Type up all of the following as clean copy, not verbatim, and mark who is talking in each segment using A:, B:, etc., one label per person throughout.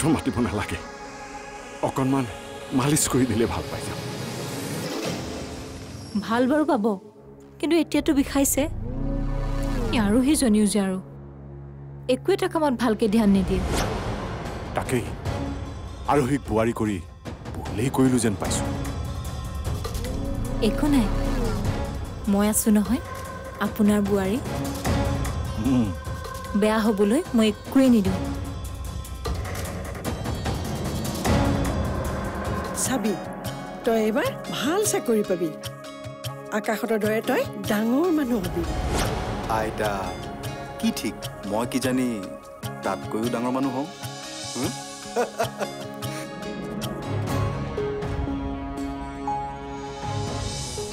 A: doctor মাতিব নালাগে অকণমান মালিচ কৰি দিলে ভাল পাই যাম
B: ভাল বাৰু পাব কিন্তু এতিয়াতো বিষাইছে আৰু হি জনিও যে আৰু একো এটা কামত ভালকে ধ্যান নিদিয়ে
A: তাকেই আৰু হি বুৱাৰী কৰি ভুলেই কৰিলো যেন পাইছো
B: একো নাই মই আছো নহয় আপোনাৰ বুৱাৰী বেয়া হ'বলৈ মই একোৱে নিদিওঁ
C: চাবি তই এবাৰ ভাল চাকৰি পাবি আকাশৰ দৰে তই ডাঙৰ মানুহ হবি
D: আইতা কি ঠিক মই কি জানি তাতকৈও ডাঙৰ মানুহ হওঁ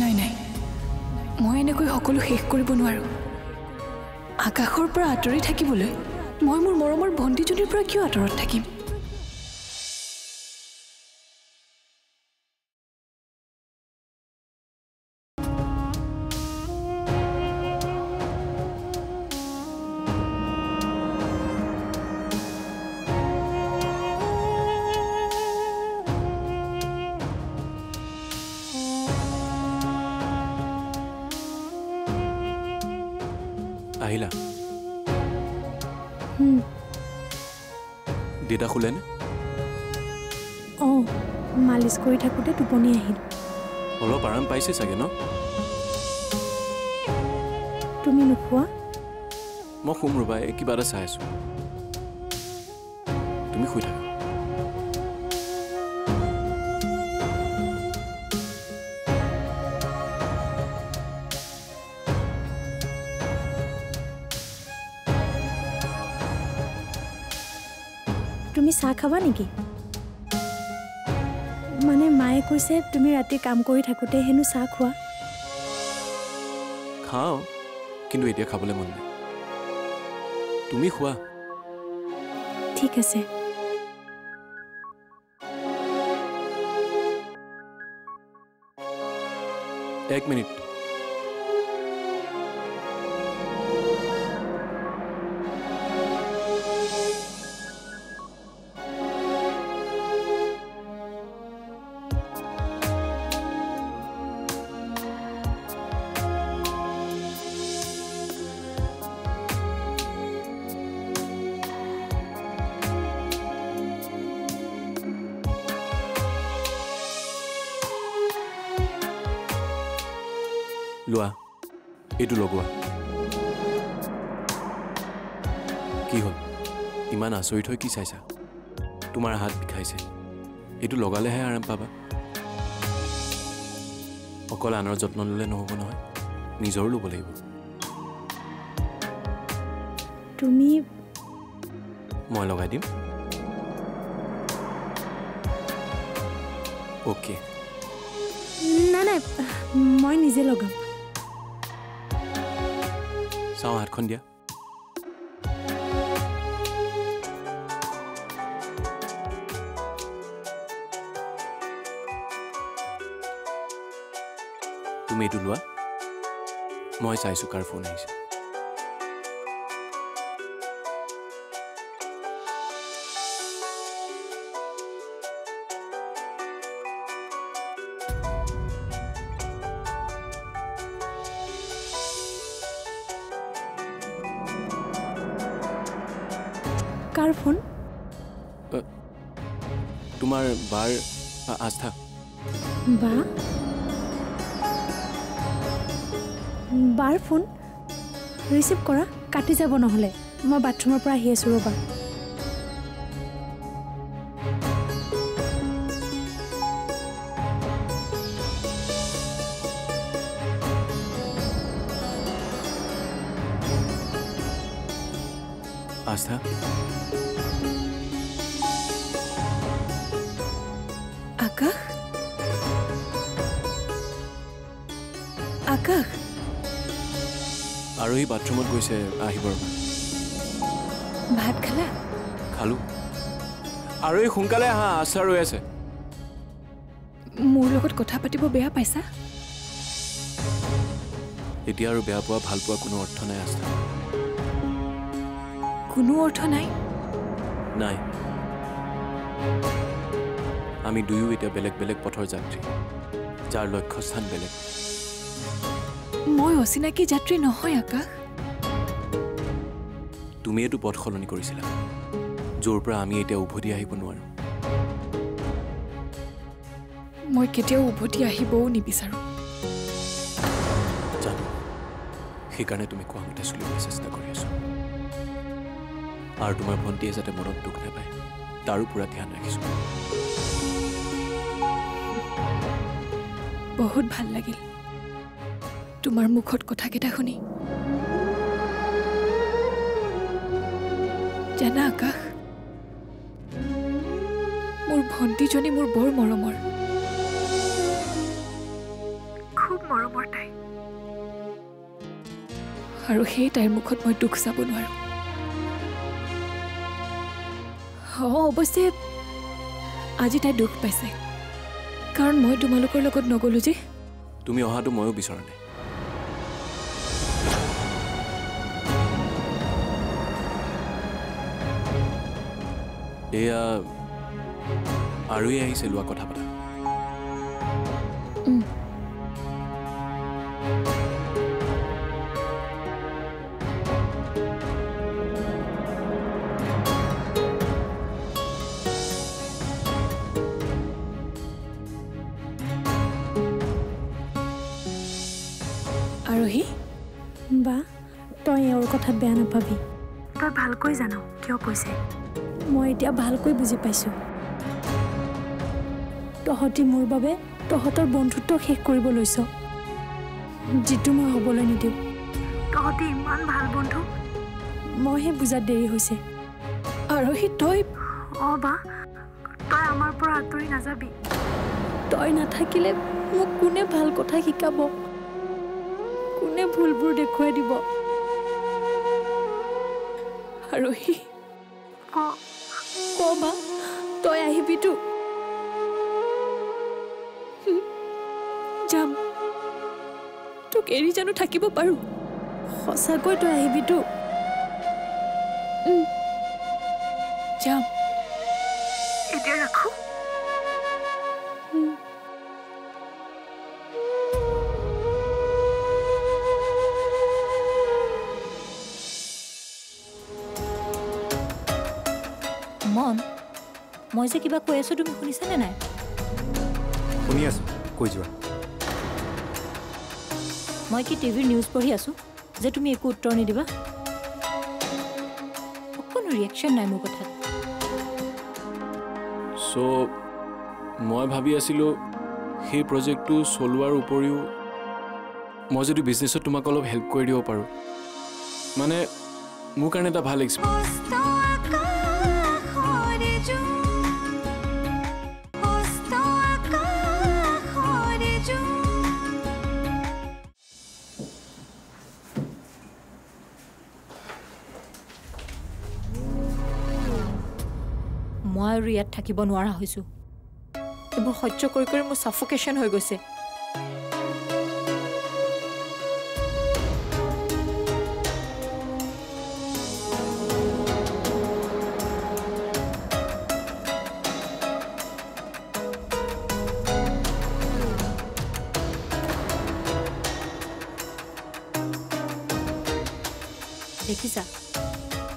E: নাই নাই মই এনেকৈ সকলো শেষ কৰিব নোৱাৰো আকাশৰ পৰা আঁতৰি থাকিবলৈ মই মোৰ মৰমৰ ভণ্টিজনীৰ পৰা কিয় আঁতৰত থাকিম
F: আহিলা দেউতা শুলেনে
G: মালিচ কৰি থাকোঁতে টোপনি আহিল
F: অলপ আৰাম পাইছে চাগে ন
G: তুমি নোখোৱা
F: মই শুম ৰবা কিবা এটা চাই আছো তুমি শুই থাকা
G: তুমি চাহ খাবা নেকি মানে মায়ে কৈছে তুমি ৰাতি কাম কৰি থাকোঁতে হেনো চাহ খোৱা
F: খাওঁ কিন্তু এতিয়া খাবলৈ মন নাই তুমি খোৱা
G: ঠিক আছে
F: এক মিনিট লোৱা এইটো লগোৱা কি হ'ল ইমান আচৰিত হৈ কি চাইছা তোমাৰ হাত বিষাইছে এইটো লগালেহে আৰাম পাবা অকল আনৰ যত্ন ল'লে নহ'ব নহয় নিজৰো ল'ব লাগিব
G: তুমি
F: মই লগাই দিম অ'কে
G: নাই নাই মই নিজে লগাম
F: চাওঁ হাতখন দিয়া তুমি এইটো লোৱা মই চাইছোঁ কাৰ ফোন আহিছে
G: কাৰ ফোন
F: তোমাৰ বাৰ আস্থা
G: বা বাৰ ফোন ৰিচিভ কৰা কাটি যাব নহ'লে মই বাথৰুমৰ পৰা আহি আছোঁ ৰ'বা
F: আস্থা
E: আকাশ আকাশ
F: আৰু এই বাথৰুমত গৈছে আহিব ৰ'বা
E: ভাত খালা
F: খালোঁ আৰু এই সোনকালে আহা আস্থা ৰৈ আছে
E: মোৰ লগত কথা পাতিব বেয়া পাইছা
F: এতিয়া আৰু বেয়া পোৱা ভাল পোৱা কোনো অৰ্থ নাই আস্থা
E: কোনো অৰ্থ নাই
F: নাই আমি দুয়ো এতিয়া বেলেগ বেলেগ পথৰ যাত্ৰী যাৰ লক্ষ্যস্থান বেলেগ
E: মই অচিনাকি যাত্ৰী নহয় আকাশ
F: তুমি এইটো পথ সলনি কৰিছিলা য'ৰ পৰা আমি এতিয়া উভতি আহিব নোৱাৰো
E: মই কেতিয়াও উভতি আহিবও নিবিচাৰো
F: জানো সেইকাৰণে তুমি কোৱা মতে চলিবলৈ চেষ্টা কৰি আছো আৰু তোমাৰ ভণ্টিয়ে যাতে মনত দুখ নাপায় তাৰো পুৰা ধ্যান ৰাখিছো
E: বহুত ভাল লাগিল তোমাৰ মুখত কথাকেইটা শুনি জানা আকাশ মোৰ ভণ্টিজনী মোৰ বৰ মৰমৰ খুব মৰমৰ তাই আৰু সেই তাইৰ মুখত মই দুখ চাব নোৱাৰো অৱশ্যে আজি তাই দুখ পাইছে কাৰণ মই তোমালোকৰ লগত নগলো যে
F: তুমি অহাটো ময়ো বিচৰা নাই এয়া আৰুই আহিছে লোৱা কথা পতা
E: আৰোহী
G: বা তই এওঁৰ কথাত বেয়া নাপাবি
E: তই ভালকৈ জানো কিয় কৈছে
G: মই এতিয়া ভালকৈ বুজি পাইছোঁ তহঁতি মোৰ বাবে তহঁতৰ বন্ধুত্ব শেষ কৰিব লৈছ যিটো মই হ'বলৈ নিদিওঁ
E: তহঁতি ইমান ভাল বন্ধু
G: মইহে বুজাত দেৰি হৈছে
E: আৰোহী তই বা তই আমাৰ পৰা আঁতৰি নাযাবি
G: তই নাথাকিলে মোক কোনে ভাল কথা শিকাব কোনে ভুলবোৰ দেখুৱাই দিব
E: আৰোহী
G: ক বা তই আহিবিতো
E: যাম তোক এৰি জানো থাকিব পাৰোঁ
G: সঁচাকৈ তই আহিবিতো
E: যাম এতিয়া ৰাখোঁ
B: মন মই যে কিবা কৈ আছো তুমি শুনিছানে নাই
A: শুনি আছো কৈ যোৱা
B: মই কি টিভিৰ নিউজ পঢ়ি আছো যে তুমি একো উত্তৰ নিদিবা কোনো ৰিয়েকশ্যন নাই মোৰ কথাত
F: চ' মই ভাবি আছিলোঁ সেই প্ৰজেক্টটো চলোৱাৰ উপৰিও মই যদি বিজনেছত তোমাক অলপ হেল্প কৰি দিব পাৰোঁ মানে মোৰ কাৰণে এটা ভাল এক্সপিৰিয়েঞ্চ
B: মই আৰু ইয়াত থাকিব নোৱাৰা হৈছোঁ এইবোৰ সহ্য কৰি কৰি মোৰ ছাফোকেশ্যন হৈ গৈছে দেখিছা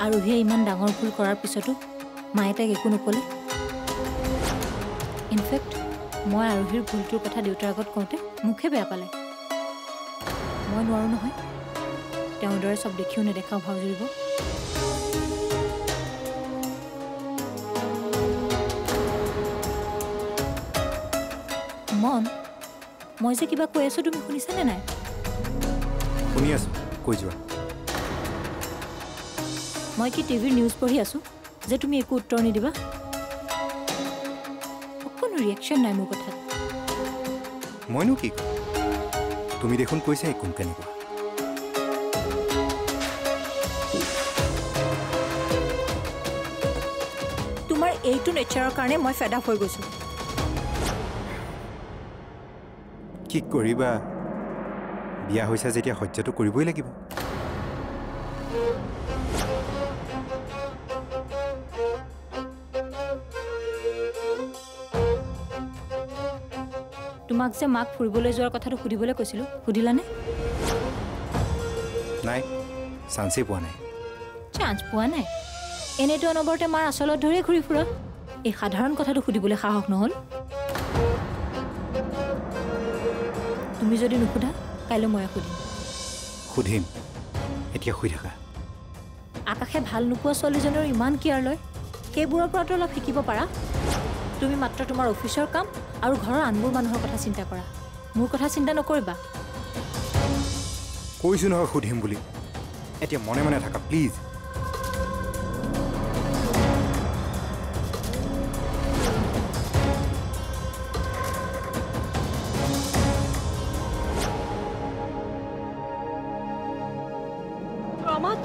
B: আৰোহীয়ে ইমান ডাঙৰ ভুল কৰাৰ পিছতো মায়ে তাইক একো নক'লে ইনফেক্ট মই আৰোহীৰ ভুলটোৰ কথা দেউতাৰ আগত কওঁতে মুখে বেয়া পালে মই নোৱাৰোঁ নহয় তেওঁৰ দৰে চব দেখিও নেদেখাও ভাও জুৰিব মন মই যে কিবা কৈ আছোঁ তুমি শুনিছানে নাই
A: শুনি আছো কৈ যোৱা
B: মই কি টিভিৰ নিউজ পঢ়ি আছোঁ যে তুমি একো উত্তৰ নিদিবা কোনো ৰিয়েকশ্যন নাই মোৰ কথাত
A: মইনো কি তুমি দেখোন কৈছাই কোন কেনেকুৱা
B: তোমাৰ এইটো নেচাৰৰ কাৰণে মই ফেড আপ হৈ গৈছোঁ
A: কি কৰিবা বিয়া হৈছা যেতিয়া সহ্যটো কৰিবই লাগিব
B: তোমাক যে মাক ফুৰিবলৈ যোৱাৰ কথাটো সুধিবলৈ কৈছিলোঁ সুধিলানে
D: নাই চান্সেই পোৱা নাই
B: চান্স পোৱা নাই এনেতো অনবৰতে মাৰ আচলত ধৰি ঘূৰি ফুৰা এই সাধাৰণ কথাটো সুধিবলৈ সাহস নহ'ল তুমি যদি নুসুধা কাইলৈ মই
D: সুধিম এতিয়া শুই থাকা
B: আকাশে ভাল নোপোৱা ছোৱালীজনীৰ ইমান কেয়াৰ লয় সেইবোৰৰ পৰাতো অলপ শিকিব পাৰা তুমি মাত্ৰ তোমাৰ অফিচৰ কাম আৰু ঘৰৰ আনবোৰ মানুহৰ কথা চিন্তা কৰা মোৰ কথা চিন্তা নকৰিবা
D: কৈছোঁ নহয় সুধিম বুলি এতিয়া মনে মনে থাকা প্লিজ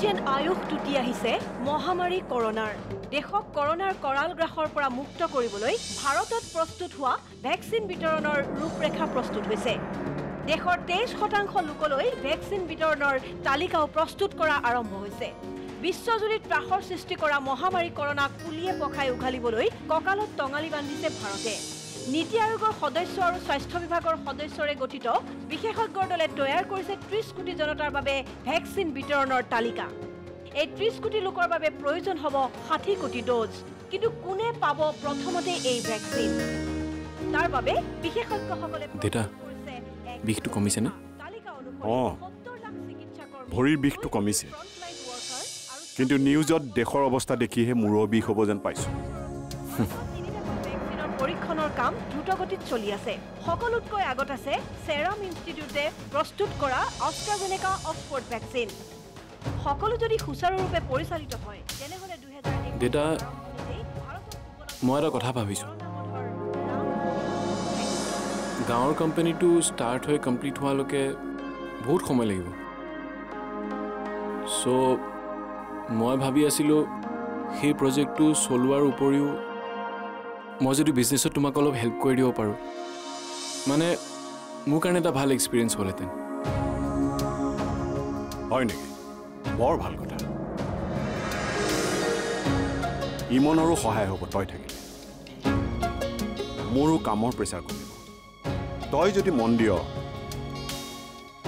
H: যেন আয়ুষ টুটি আহিছে মহামাৰী কৰোনাৰ দেশক কৰোনাৰ কৰাল গ্ৰাসৰ পৰা মুক্ত কৰিবলৈ ভাৰতত প্ৰস্তুত হোৱা ভেকচিন বিতৰণৰ ৰূপৰেখা প্ৰস্তুত হৈছে দেশৰ 23% লোকলৈ ভেকচিন বিতৰণৰ তালিকাও প্ৰস্তুত কৰা আৰম্ভ হৈছে বিশ্বজুৰি ত্ৰাসৰ সৃষ্টি কৰা মহামাৰী কৰোনাক পুলিয়ে পখাই উঘালিবলৈ কঁকালত টঙালি বান্ধিছে ভাৰতে নীতি আয়োগৰ সদস্য আৰু স্বাস্থ্য বিভাগৰ সদস্যৰে গঠিত বিশেষজ্ঞৰ দলে তৈয়াৰ কৰিছে 30 কোটি জনতাৰ বাবে ভেকচিন বিতৰণৰ তালিকা এই 30 কোটি লোকৰ বাবে প্ৰয়োজন হ'ব 60 কোটি ড'জ কিন্তু কোনে পাব প্ৰথমতে এই ভেকচিন তাৰ বাবে বিশেষজ্ঞসকলে
F: দেতা বিষটো কমিছে নে
A: ভৰিৰ বিষটো কমিছে কিন্তু নিউজত দেশৰ অৱস্থা দেখিহে মূৰৰ বিষ হ'ব যেন পাইছোঁ
H: পৰীক্ষণৰ কাম দ্ৰুতগতিত চলি আছে সকলোতকৈ আগত আছে সেৰাম ইনষ্টিটিউটে প্ৰস্তুত কৰা অষ্ট্ৰাজেনেকা অক্সফৰ্ড ভেকচিন সকলো যদি সুচাৰুৰূপে পৰিচালিত হয় তেনেহ'লে 2021
F: দেতা মই এটা কথা ভাবিছোঁ গাঁৱৰ কোম্পানীটো ষ্টাৰ্ট হৈ কমপ্লিট হোৱালৈকে বহুত সময় লাগিব চ' মই ভাবি আছিলোঁ সেই প্ৰজেক্টটো চলোৱাৰ উপৰিও মই যদি বিজনেছত তোমাক অলপ হেল্প কৰি দিব পাৰোঁ মানে মোৰ কাৰণে এটা ভাল এক্সপিৰিয়েঞ্চ হ'লহেঁতেন
A: হয় নেকি বৰ ভাল কথা ইমনৰো সহায় হ'ব তই থাকিলে মোৰো কামৰ প্ৰেছাৰ কমিব তই যদি মন দিয়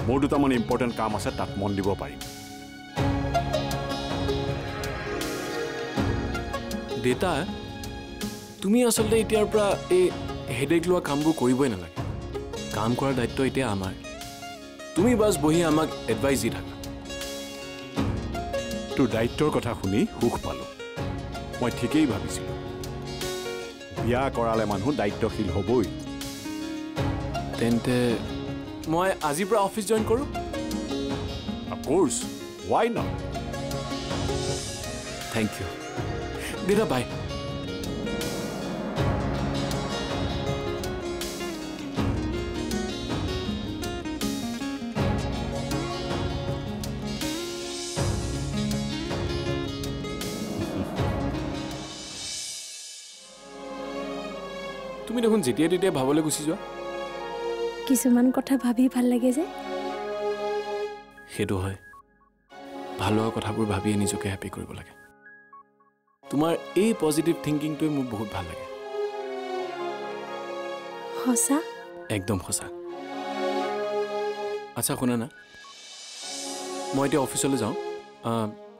A: মোৰ দুটামান ইম্পৰ্টেণ্ট কাম আছে তাত মন দিব পাৰিম
F: দেতা তুমি আচলতে এতিয়াৰ পৰা এই হেডেক লোৱা কামবোৰ কৰিবই নালাগে কাম কৰাৰ দায়িত্ব এতিয়া আমাৰ তুমি বাছ বহি আমাক এডভাইচ দি থাকা
A: তোৰ দায়িত্বৰ কথা শুনি সুখ পালোঁ মই ঠিকেই ভাবিছিলোঁ বিয়া কৰালে মানুহ দায়িত্বশীল হ'বই
F: তেন্তে মই আজিৰ পৰা অফিচ জইন কৰোঁ
A: of course why not
F: thank you দেতা বাই তুমি দেখোন যেতিয়া তেতিয়া ভাবলৈ গুচি যোৱা
G: কিছুমান কথা ভাবি ভাল লাগে যে
F: সেইটো হয় ভাল হোৱা কথাবোৰ ভাবিয়ে নিজকে হেপী কৰিব লাগে তোমাৰ এই পজিটিভ থিংকিংটোৱে মোক বহুত ভাল লাগে
G: সঁচা
F: একদম সঁচা আচ্ছা শুনা না মই এতিয়া অফিচলৈ যাওঁ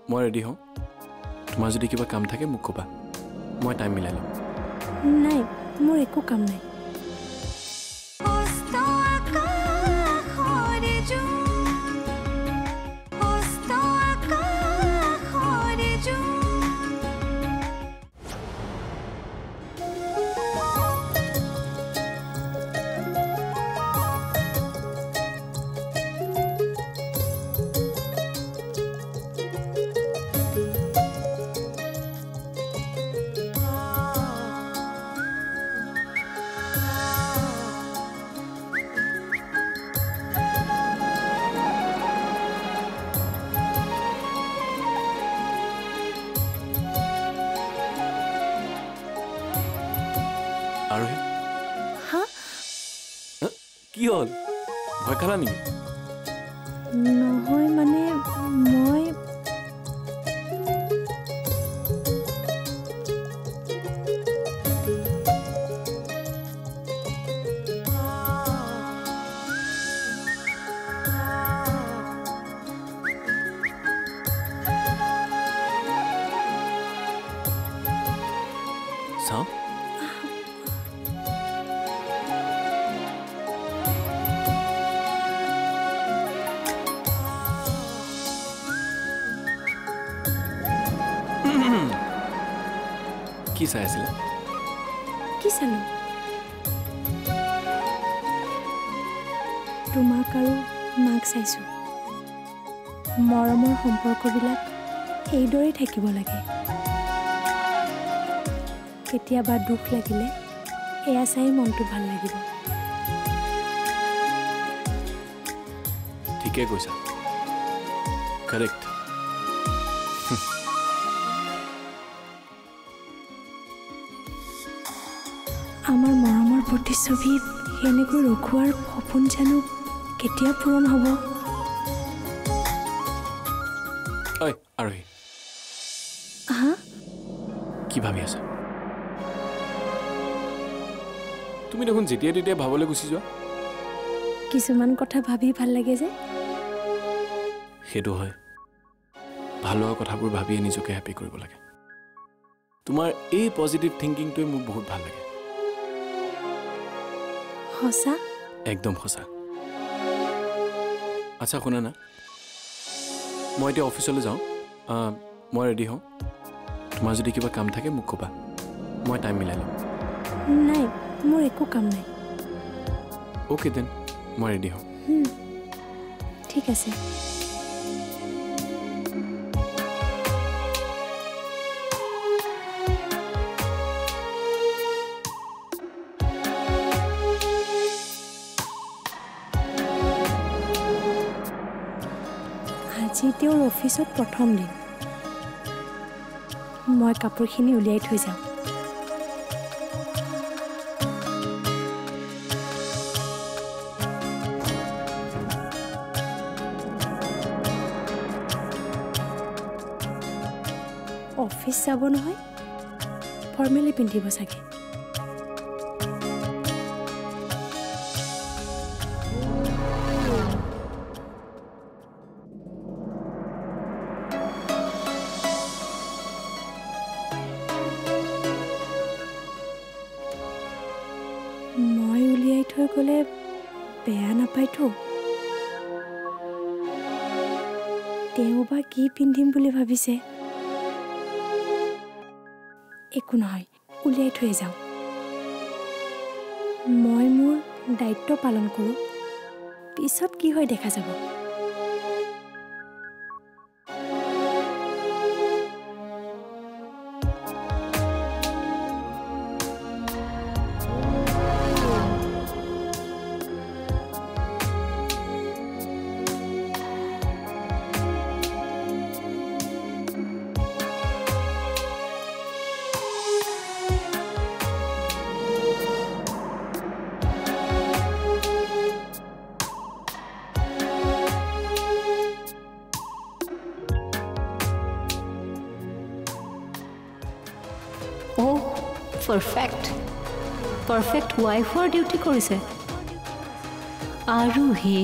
F: মই ৰেডি হওঁ তোমাৰ যদি কিবা কাম থাকে মোক ক'বা মই টাইম মিলাই ল'ম
G: নাই মোৰ একো কাম নাই
F: আৰোহী
G: হা
F: কি হ'ল ভয় খালা নেকি
G: নহয় মানে মই
F: কি চাই আছিলে
G: কি চালো তোমাক আৰু মাক চাইছোঁ মৰমৰ সম্পৰ্কবিলাক এইদৰেই থাকিব লাগে কেতিয়াবা দুখ লাগিলে এয়া চাই মনটো ভাল লাগিব
F: ঠিকে কৈছা কাৰেক্ট
G: আমাৰ মৰমৰ প্ৰতিচ্ছবি এনেকৈ ৰখোৱাৰ সপোন জানো কেতিয়া পূৰণ হ'ব
F: ঐ আৰোহী
G: হা
F: কি ভাবি আছা তুমি দেখোন যেতিয়া তেতিয়া ভাবলৈ গুচি যোৱা
G: কিছুমান কথা ভাবি ভাল লাগে যে
F: সেইটো হয় ভাল লগা কথাবোৰ ভাবিয়ে নিজকে হেপী কৰিব লাগে তোমাৰ এই পজিটিভ থিংকিংটোৱে মোক বহুত ভাল লাগে
G: সঁচা
F: একদম সঁচা আচ্ছা শুনা না মই এতিয়া অফিচলৈ যাওঁ মই ৰেডি হওঁ তোমাৰ যদি কিবা কাম থাকে মোক ক'বা মই টাইম মিলাই ল'ম
G: নাই মোৰ একো কাম নাই
F: অ'কে দেন মই ৰেডি হওঁ
G: ঠিক আছে আজি তেওঁৰ অফিচত প্ৰথম দিন মই কাপোৰখিনি উলিয়াই থৈ যাওঁ অফিচ যাব নহয় ফৰ্মেলি পিন্ধিব চাগে মই উলিয়াই থৈ গ'লে বেয়া নাপায়তো তেওঁ বা কি পিন্ধিম বুলি ভাবিছে একো নহয় উলিয়াই থৈ যাওঁ মই মোৰ দায়িত্ব পালন কৰোঁ পিছত কি হয় দেখা যাব
B: পাৰফেক্ট ৱাইফৰ ডিউটি কৰিছে আৰু হি